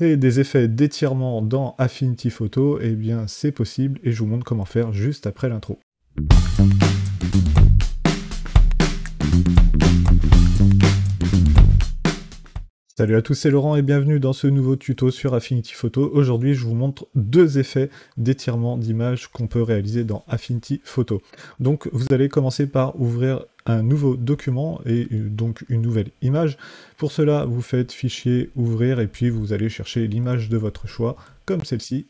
créer des effets d'étirement dans Affinity Photo, eh bien c'est possible et je vous montre comment faire juste après l'intro. Salut à tous, c'est Laurent et bienvenue dans ce nouveau tuto sur Affinity Photo. Aujourd'hui, je vous montre deux effets d'étirement d'image qu'on peut réaliser dans Affinity Photo. Donc, vous allez commencer par ouvrir un nouveau document et donc une nouvelle image. Pour cela, vous faites Fichier, Ouvrir et puis vous allez chercher l'image de votre choix, comme celle-ci.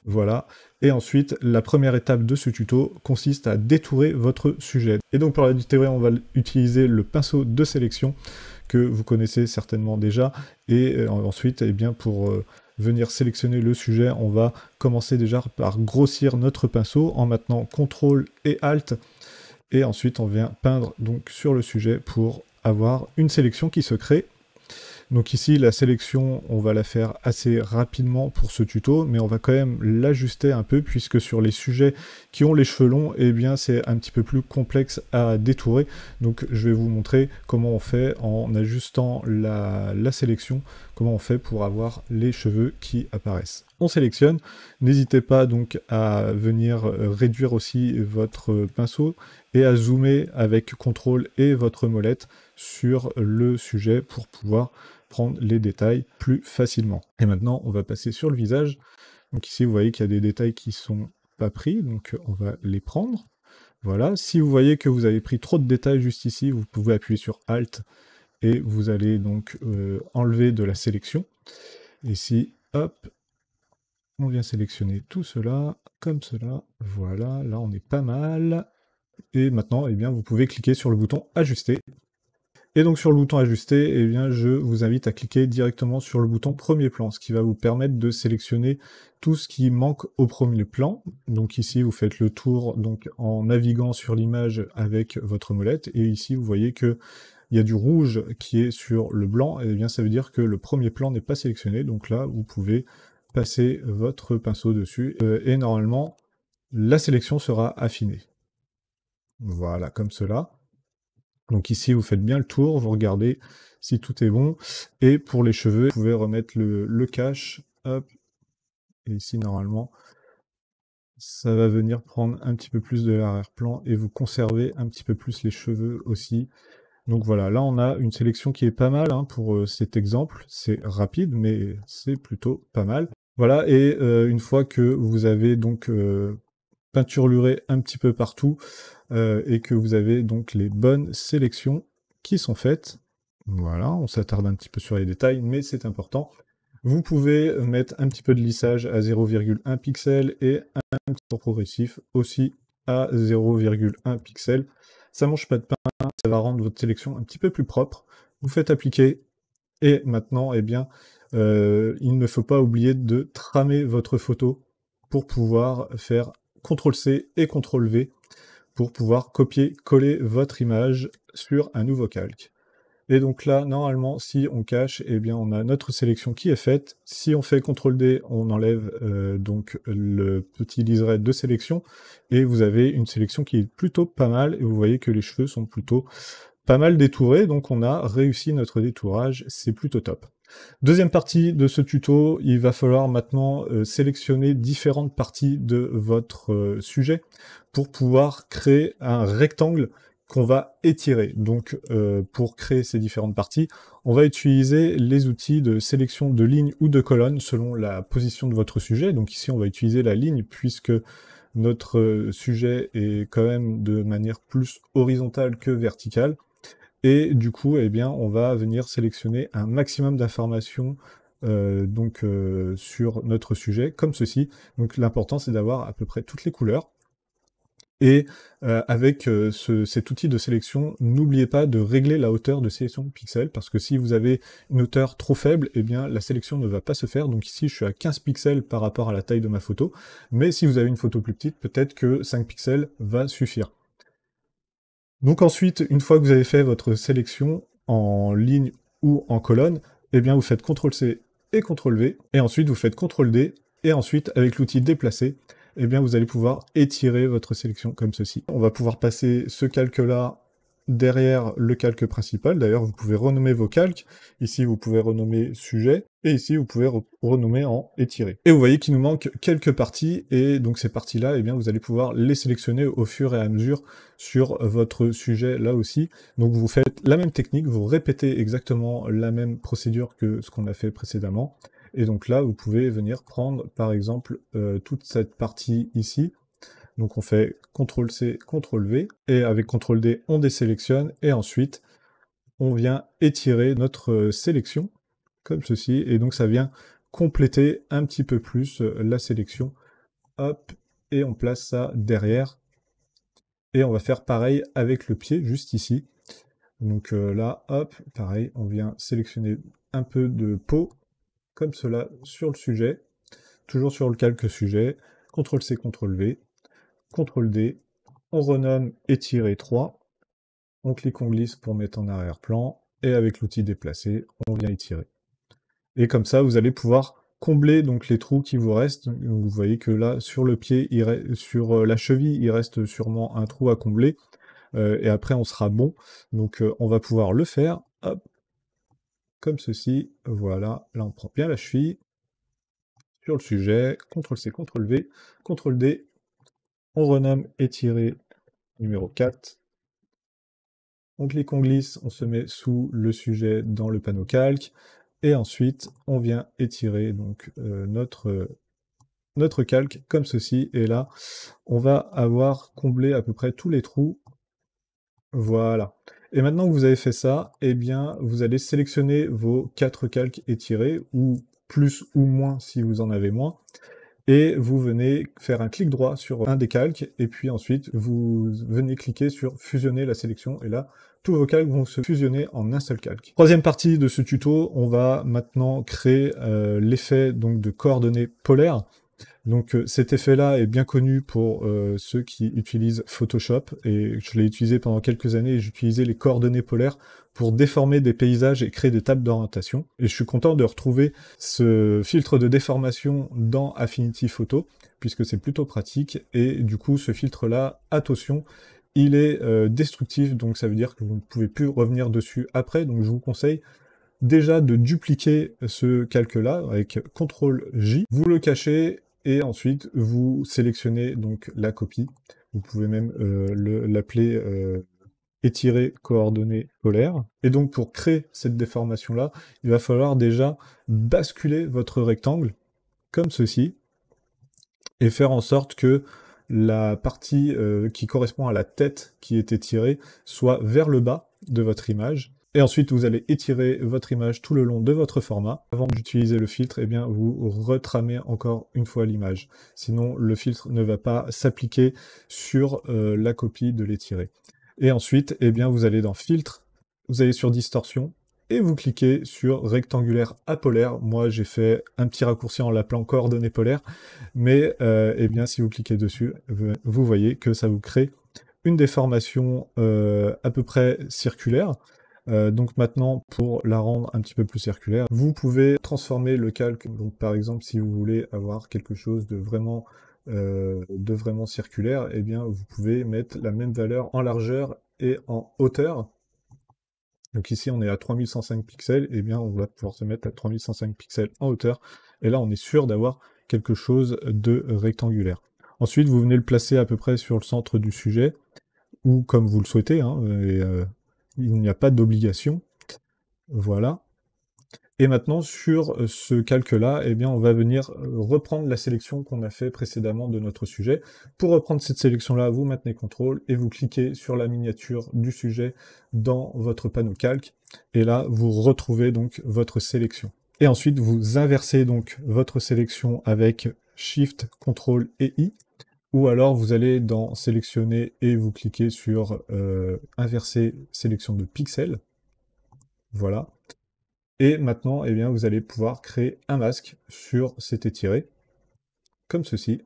Voilà. Et ensuite, la première étape de ce tuto consiste à détourer votre sujet. Et donc, pour la détourer, on va utiliser le pinceau de sélection que vous connaissez certainement déjà, et ensuite, eh bien, pour venir sélectionner le sujet, on va commencer déjà par grossir notre pinceau en maintenant CTRL et ALT, et ensuite on vient peindre donc sur le sujet pour avoir une sélection qui se crée. Donc ici, la sélection, on va la faire assez rapidement pour ce tuto, mais on va quand même l'ajuster un peu, puisque sur les sujets qui ont les cheveux longs, eh bien c'est un petit peu plus complexe à détourer. Donc je vais vous montrer comment on fait en ajustant la sélection, comment on fait pour avoir les cheveux qui apparaissent. On sélectionne, n'hésitez pas donc à venir réduire aussi votre pinceau et à zoomer avec CTRL et votre molette sur le sujet pour pouvoir prendre les détails plus facilement. Et maintenant, on va passer sur le visage. Donc ici, vous voyez qu'il y a des détails qui sont pas pris, donc on va les prendre. Voilà, si vous voyez que vous avez pris trop de détails juste ici, vous pouvez appuyer sur Alt et vous allez donc enlever de la sélection. Ici, hop, on vient sélectionner tout cela, comme cela. Voilà, là on est pas mal. Et maintenant, eh bien, vous pouvez cliquer sur le bouton Ajuster. Et donc sur le bouton ajuster, eh bien, je vous invite à cliquer directement sur le bouton premier plan, ce qui va vous permettre de sélectionner tout ce qui manque au premier plan. Donc ici, vous faites le tour donc, en naviguant sur l'image avec votre molette, et ici, vous voyez que il y a du rouge qui est sur le blanc, et eh bien ça veut dire que le premier plan n'est pas sélectionné, donc là, vous pouvez passer votre pinceau dessus, et normalement, la sélection sera affinée. Voilà, comme cela. Donc ici, vous faites bien le tour, vous regardez si tout est bon. Et pour les cheveux, vous pouvez remettre le cache. Hop. Et ici, normalement, ça va venir prendre un petit peu plus de l'arrière-plan et vous conservez un petit peu plus les cheveux aussi. Donc voilà, là, on a une sélection qui est pas mal hein, pour cet exemple. C'est rapide, mais c'est plutôt pas mal. Voilà, et une fois que vous avez donc peinturluré un petit peu partout, et que vous avez donc les bonnes sélections qui sont faites. Voilà, on s'attarde un petit peu sur les détails, mais c'est important. Vous pouvez mettre un petit peu de lissage à 0,1 pixel et un petit peu progressif aussi à 0,1 pixel. Ça mange pas de pain, ça va rendre votre sélection un petit peu plus propre. Vous faites appliquer, et maintenant, eh bien, il ne faut pas oublier de tramer votre photo pour pouvoir faire CTRL-C et CTRL-V pour pouvoir copier-coller votre image sur un nouveau calque. Et donc là, normalement, si on cache, eh bien, on a notre sélection qui est faite. Si on fait CTRL-D, on enlève donc le petit liseré de sélection, et vous avez une sélection qui est plutôt pas mal, et vous voyez que les cheveux sont plutôt pas mal détourés, donc on a réussi notre détourage, c'est plutôt top. Deuxième partie de ce tuto, il va falloir maintenant sélectionner différentes parties de votre sujet pour pouvoir créer un rectangle qu'on va étirer. Donc pour créer ces différentes parties, on va utiliser les outils de sélection de lignes ou de colonnes selon la position de votre sujet. Donc ici on va utiliser la ligne puisque notre sujet est quand même de manière plus horizontale que verticale. Et du coup, eh bien, on va venir sélectionner un maximum d'informations sur notre sujet, comme ceci. Donc l'important, c'est d'avoir à peu près toutes les couleurs. Et avec cet outil de sélection, n'oubliez pas de régler la hauteur de sélection de pixels, parce que si vous avez une hauteur trop faible, eh bien la sélection ne va pas se faire. Donc ici, je suis à 15 pixels par rapport à la taille de ma photo. Mais si vous avez une photo plus petite, peut-être que 5 pixels va suffire. Donc ensuite, une fois que vous avez fait votre sélection en ligne ou en colonne, eh bien vous faites CTRL-C et CTRL-V, et ensuite vous faites CTRL-D, et ensuite, avec l'outil déplacer, eh bien vous allez pouvoir étirer votre sélection comme ceci. On va pouvoir passer ce calque-là derrière le calque principal. D'ailleurs, vous pouvez renommer vos calques. Ici, vous pouvez renommer sujet. Et ici, vous pouvez renommer en étiré. Et vous voyez qu'il nous manque quelques parties. Et donc, ces parties-là, eh bien, vous allez pouvoir les sélectionner au fur et à mesure sur votre sujet là aussi. Donc, vous faites la même technique. Vous répétez exactement la même procédure que ce qu'on a fait précédemment. Et donc là, vous pouvez venir prendre, par exemple, toute cette partie ici. Donc on fait CTRL-C, CTRL-V, et avec CTRL-D, on désélectionne, et ensuite, on vient étirer notre sélection, comme ceci, et donc ça vient compléter un petit peu plus la sélection. Hop, et on place ça derrière. Et on va faire pareil avec le pied, juste ici. Donc là, hop, pareil, on vient sélectionner un peu de peau, comme cela, sur le sujet. Toujours sur le calque sujet. CTRL-C, CTRL-V. CTRL-D, on renomme étirer 3, on clique, on glisse pour mettre en arrière-plan, et avec l'outil déplacer, on vient étirer. Et comme ça, vous allez pouvoir combler donc les trous qui vous restent. Vous voyez que là, sur le pied, sur la cheville, il reste sûrement un trou à combler, et après on sera bon. Donc on va pouvoir le faire, hop, comme ceci, voilà, là on prend bien la cheville, sur le sujet, CTRL-C, CTRL-V, CTRL-D, on renomme étirer numéro 4, on clique, on glisse, on se met sous le sujet dans le panneau calque, et ensuite on vient étirer donc notre calque comme ceci, et là on va avoir comblé à peu près tous les trous. Voilà. Et maintenant que vous avez fait ça, eh bien vous allez sélectionner vos 4 calques étirés, ou plus ou moins si vous en avez moins, et vous venez faire un clic droit sur un des calques, et puis ensuite vous venez cliquer sur fusionner la sélection, et là, tous vos calques vont se fusionner en un seul calque. Troisième partie de ce tuto, on va maintenant créer l'effet donc de coordonnées polaires. Donc cet effet-là est bien connu pour ceux qui utilisent Photoshop, et je l'ai utilisé pendant quelques années, et j'utilisais les coordonnées polaires pour déformer des paysages et créer des tables d'orientation. Et je suis content de retrouver ce filtre de déformation dans Affinity Photo, puisque c'est plutôt pratique, et du coup ce filtre-là, attention, il est destructif, donc ça veut dire que vous ne pouvez plus revenir dessus après, donc je vous conseille déjà de dupliquer ce calque-là avec CTRL-J, vous le cachez, et ensuite vous sélectionnez donc la copie. Vous pouvez même l'appeler étirer coordonnées polaires. Et donc pour créer cette déformation-là, il va falloir déjà basculer votre rectangle, comme ceci, et faire en sorte que la partie qui correspond à la tête qui est étirée soit vers le bas de votre image. Et ensuite, vous allez étirer votre image tout le long de votre format. Avant d'utiliser le filtre, eh bien, vous retramez encore une fois l'image. Sinon, le filtre ne va pas s'appliquer sur la copie de l'étiré. Et ensuite, eh bien, vous allez dans Filtre, vous allez sur Distorsion, et vous cliquez sur Rectangulaire apolaire. Moi, j'ai fait un petit raccourci en l'appelant Coordonnées polaires, mais eh bien, si vous cliquez dessus, vous voyez que ça vous crée une déformation à peu près circulaire. Donc maintenant, pour la rendre un petit peu plus circulaire, vous pouvez transformer le calque. Donc par exemple, si vous voulez avoir quelque chose de vraiment circulaire, eh bien vous pouvez mettre la même valeur en largeur et en hauteur. Donc ici, on est à 3105 pixels, et bien on va pouvoir se mettre à 3105 pixels en hauteur, et là on est sûr d'avoir quelque chose de rectangulaire. Ensuite, vous venez le placer à peu près sur le centre du sujet, ou comme vous le souhaitez, hein, il n'y a pas d'obligation. Voilà. Et maintenant, sur ce calque-là, eh bien, on va venir reprendre la sélection qu'on a fait précédemment de notre sujet. Pour reprendre cette sélection-là, vous maintenez CTRL et vous cliquez sur la miniature du sujet dans votre panneau calque. Et là, vous retrouvez donc votre sélection. Et ensuite, vous inversez donc votre sélection avec Shift, CTRL et I. Ou alors, vous allez dans Sélectionner et vous cliquez sur Inverser sélection de pixels. Voilà. Et maintenant, eh bien, vous allez pouvoir créer un masque sur cet étiré, comme ceci.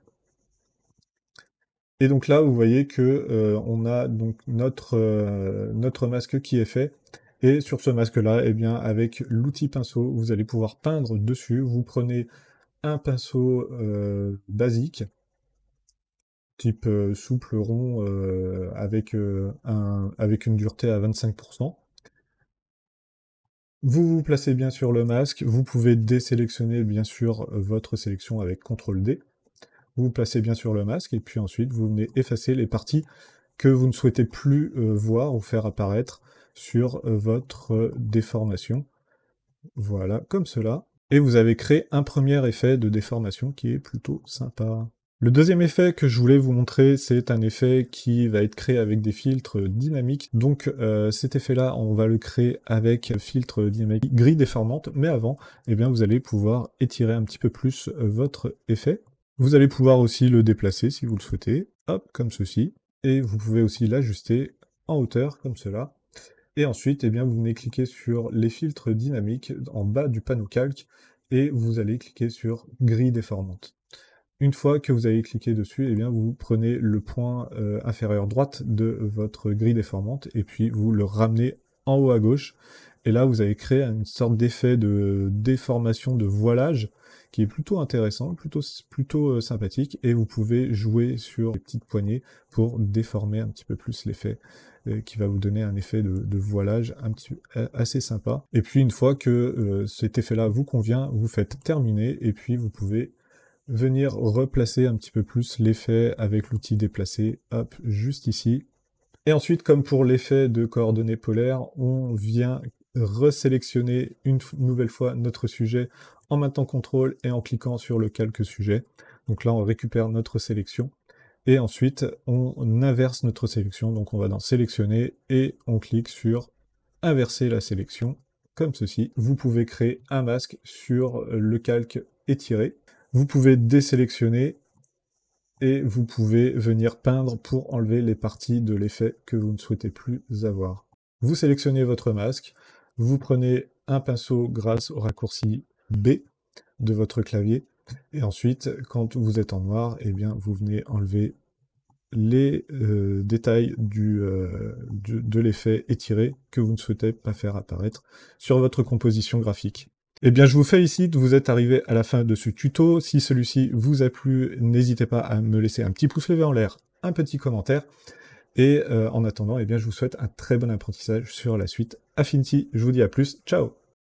Et donc là, vous voyez que on a donc notre masque qui est fait. Et sur ce masque-là, eh bien, avec l'outil pinceau, vous allez pouvoir peindre dessus. Vous prenez un pinceau basique, type souple, rond, avec une dureté à 25%. Vous vous placez bien sur le masque, vous pouvez désélectionner bien sûr votre sélection avec CTRL-D. Vous vous placez bien sur le masque, et puis ensuite vous venez effacer les parties que vous ne souhaitez plus voir ou faire apparaître sur votre déformation. Voilà, comme cela. Et vous avez créé un premier effet de déformation qui est plutôt sympa. Le deuxième effet que je voulais vous montrer, c'est un effet qui va être créé avec des filtres dynamiques. Donc cet effet-là, on va le créer avec filtre dynamique grille déformante, mais avant, eh bien, vous allez pouvoir étirer un petit peu plus votre effet. Vous allez pouvoir aussi le déplacer si vous le souhaitez, hop, comme ceci. Et vous pouvez aussi l'ajuster en hauteur, comme cela. Et ensuite, eh bien, vous venez cliquer sur les filtres dynamiques en bas du panneau calque, et vous allez cliquer sur grille déformante. Une fois que vous avez cliqué dessus, eh bien, vous prenez le point inférieur droite de votre grille déformante, et puis vous le ramenez en haut à gauche, et là vous avez créé une sorte d'effet de déformation de voilage, qui est plutôt intéressant, plutôt sympathique, et vous pouvez jouer sur les petites poignées pour déformer un petit peu plus l'effet, qui va vous donner un effet de voilage assez sympa. Et puis une fois que cet effet-là vous convient, vous faites terminer, et puis vous pouvez venir replacer un petit peu plus l'effet avec l'outil déplacer, hop, juste ici. Et ensuite, comme pour l'effet de coordonnées polaires, on vient resélectionner une nouvelle fois notre sujet en maintenant CTRL et en cliquant sur le calque sujet. Donc là, on récupère notre sélection. Et ensuite, on inverse notre sélection. Donc on va dans sélectionner et on clique sur inverser la sélection, comme ceci. Vous pouvez créer un masque sur le calque étiré. Vous pouvez désélectionner et vous pouvez venir peindre pour enlever les parties de l'effet que vous ne souhaitez plus avoir. Vous sélectionnez votre masque, vous prenez un pinceau grâce au raccourci B de votre clavier, et ensuite, quand vous êtes en noir, eh bien, vous venez enlever les détails de l'effet étiré que vous ne souhaitez pas faire apparaître sur votre composition graphique. Eh bien, je vous félicite, vous êtes arrivé à la fin de ce tuto. Si celui-ci vous a plu, n'hésitez pas à me laisser un petit pouce levé en l'air, un petit commentaire. Et en attendant, eh bien, je vous souhaite un très bon apprentissage sur la suite Affinity. Je vous dis à plus, ciao!